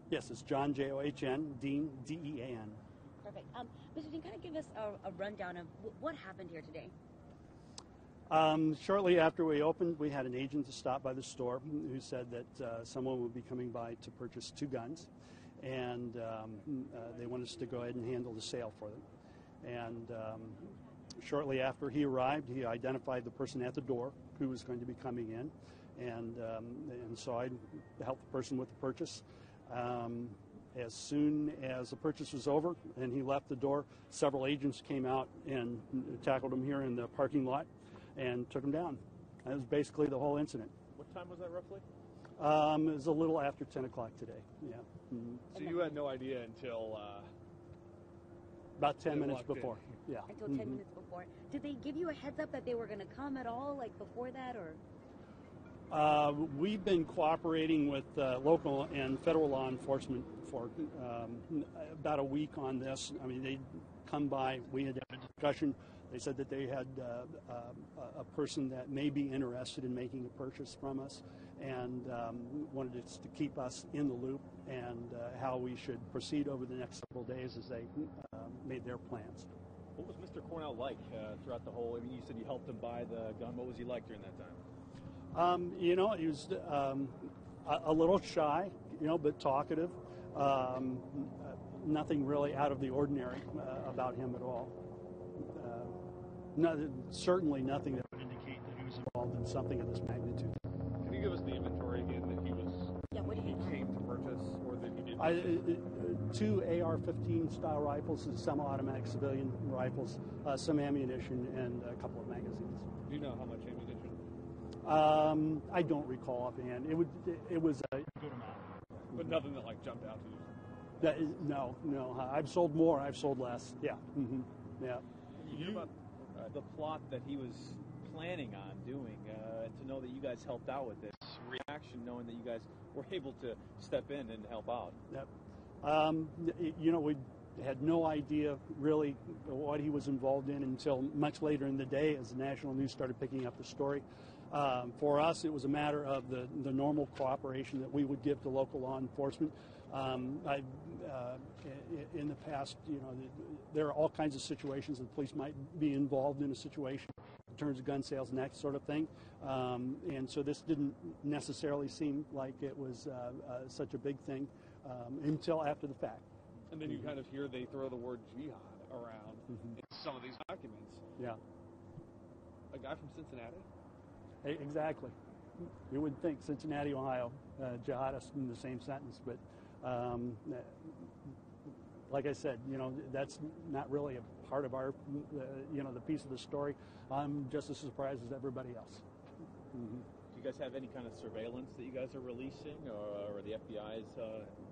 Yes, it's John, John, Dean, Dean. Perfect. Mr. Dean, kind of give us a rundown of what happened here today. Shortly after we opened, we had an agent to stop by the store who said that someone would be coming by to purchase 2 guns, and they wanted us to go ahead and handle the sale for them. And shortly after he arrived, he identified the person at the door who was going to be coming in, and so I helped the person with the purchase. As soon as the purchase was over and he left the door, several agents came out and tackled him here in the parking lot and took him down. That was basically the whole incident. What time was that roughly? It was a little after 10 o'clock today, yeah. Mm-hmm. So you had no idea until... about 10 minutes before, yeah. Until 10 minutes before. Did they give you a heads up that they were going to come at all, like before that, or...? We've been cooperating with local and federal law enforcement for about a week on this. I mean, they'd come by, we had a discussion. They said that they had a person that may be interested in making a purchase from us, and wanted us to keep us in the loop and how we should proceed over the next several days as they made their plans. What was Mr. Cornell like throughout the whole, I mean, you said you helped him buy the gun. What was he like during that time? He was a little shy, but talkative. Nothing really out of the ordinary about him at all. Certainly nothing that would indicate that he was involved in something of this magnitude. Can you give us the inventory again that he was? Yeah, what did he came to purchase, or that he did? 2 AR-15 style rifles, semi-automatic civilian rifles, some ammunition, and a couple of magazines. Do you know how much ammunition? I don't recall offhand. It was a good amount. But nothing that like jumped out to you? No. I've sold more. I've sold less. Yeah. Mm-hmm. Yeah. You hear about the plot that he was planning on doing, to know that you guys helped out with this reaction, knowing that you guys were able to step in and help out. Yep. We had no idea really what he was involved in until much later in the day as the national news started picking up the story. For us, it was a matter of the normal cooperation that we would give to local law enforcement. In the past, there are all kinds of situations that the police might be involved in a situation in terms of gun sales and that sort of thing. And so this didn't necessarily seem like it was such a big thing until after the fact. And then you kind of hear they throw the word jihad around in some of these documents. Yeah. A guy from Cincinnati? Exactly. You would think Cincinnati, Ohio, jihadist in the same sentence, but like I said, that's not really a part of our, the piece of the story. I'm just as surprised as everybody else. Mm-hmm. Do you guys have any kind of surveillance that you guys are releasing, or the FBI is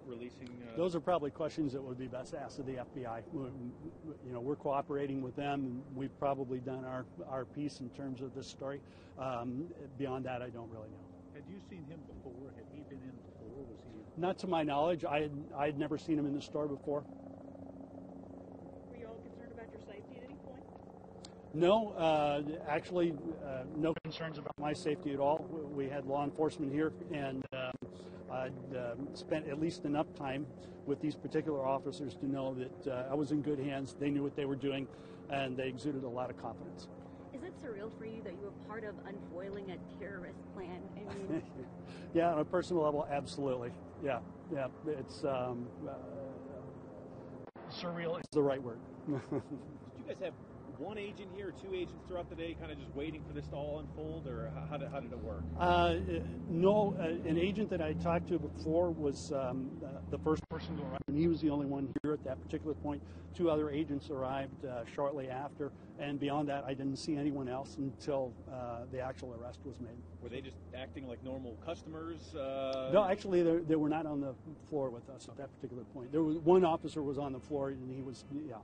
releasing? Those are probably questions that would be best asked of the FBI. We're cooperating with them, and we've probably done our piece in terms of this story. Beyond that, I don't really know. Had you seen him before? Had he been in before? Was he? Not to my knowledge. I had never seen him in the store before. Were you all concerned about your safety at any point? No, actually, no concerns about my safety at all. We had law enforcement here, and I'd spent at least enough time with these particular officers to know that I was in good hands. They knew what they were doing, and they exuded a lot of confidence. Is it surreal for you that you were part of unfoiling a terrorist plan? I mean... Yeah, on a personal level, absolutely. Yeah. It's surreal is the right word. Did you guys have one agent here or 2 agents throughout the day kind of just waiting for this to all unfold, or how did it work? No, an agent that I talked to before was the first person to arrive, and he was the only one here at that particular point. 2 other agents arrived shortly after, and beyond that I didn't see anyone else until the actual arrest was made. Were they just acting like normal customers? No, actually they were not on the floor with us at that particular point. There was one officer was on the floor, and he was, yeah.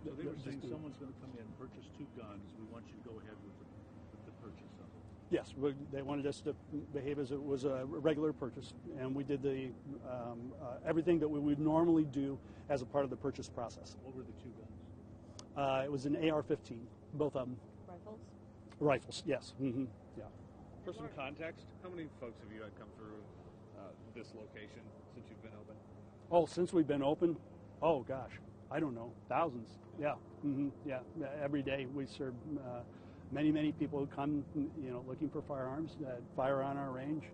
So they were saying someone's going to come in, purchase 2 guns. We want you to go ahead with the purchase of them. Yes, they wanted us to behave as it was a regular purchase, and we did the everything that we would normally do as a part of the purchase process. What were the 2 guns? It was an AR-15, both of them. Rifles? Rifles, yes. Mm-hmm. Yeah. For some context, how many folks have you had come through this location since you've been open? Oh, since we've been open, oh gosh, I don't know, thousands. Yeah, yeah. Every day we serve many people who come, looking for firearms, fire on our range.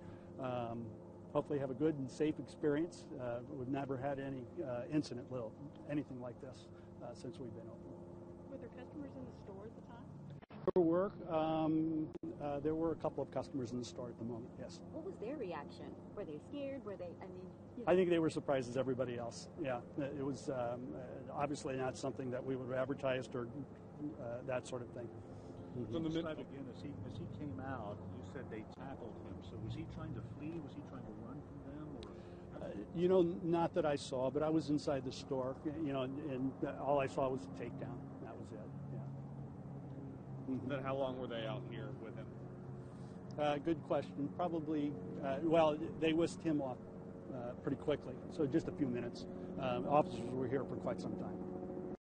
Hopefully, have a good and safe experience. We've never had any incident, anything like this since we've been open. Were there customers in the store at the time? There were a couple of customers in the store at the moment. Yes. What was their reaction? Were they scared? Were they? I think they were surprised as everybody else. Yeah, it was obviously not something that we would have advertised or that sort of thing. From the describe again, as he came out, you said they tackled him. So was he trying to flee? Was he trying to run from them? Or Not that I saw, but I was inside the store. And all I saw was a takedown. That was it. Yeah. Then how long were they out here with him? Good question. Probably. They whisked him off pretty quickly, so just a few minutes. Officers were here for quite some time.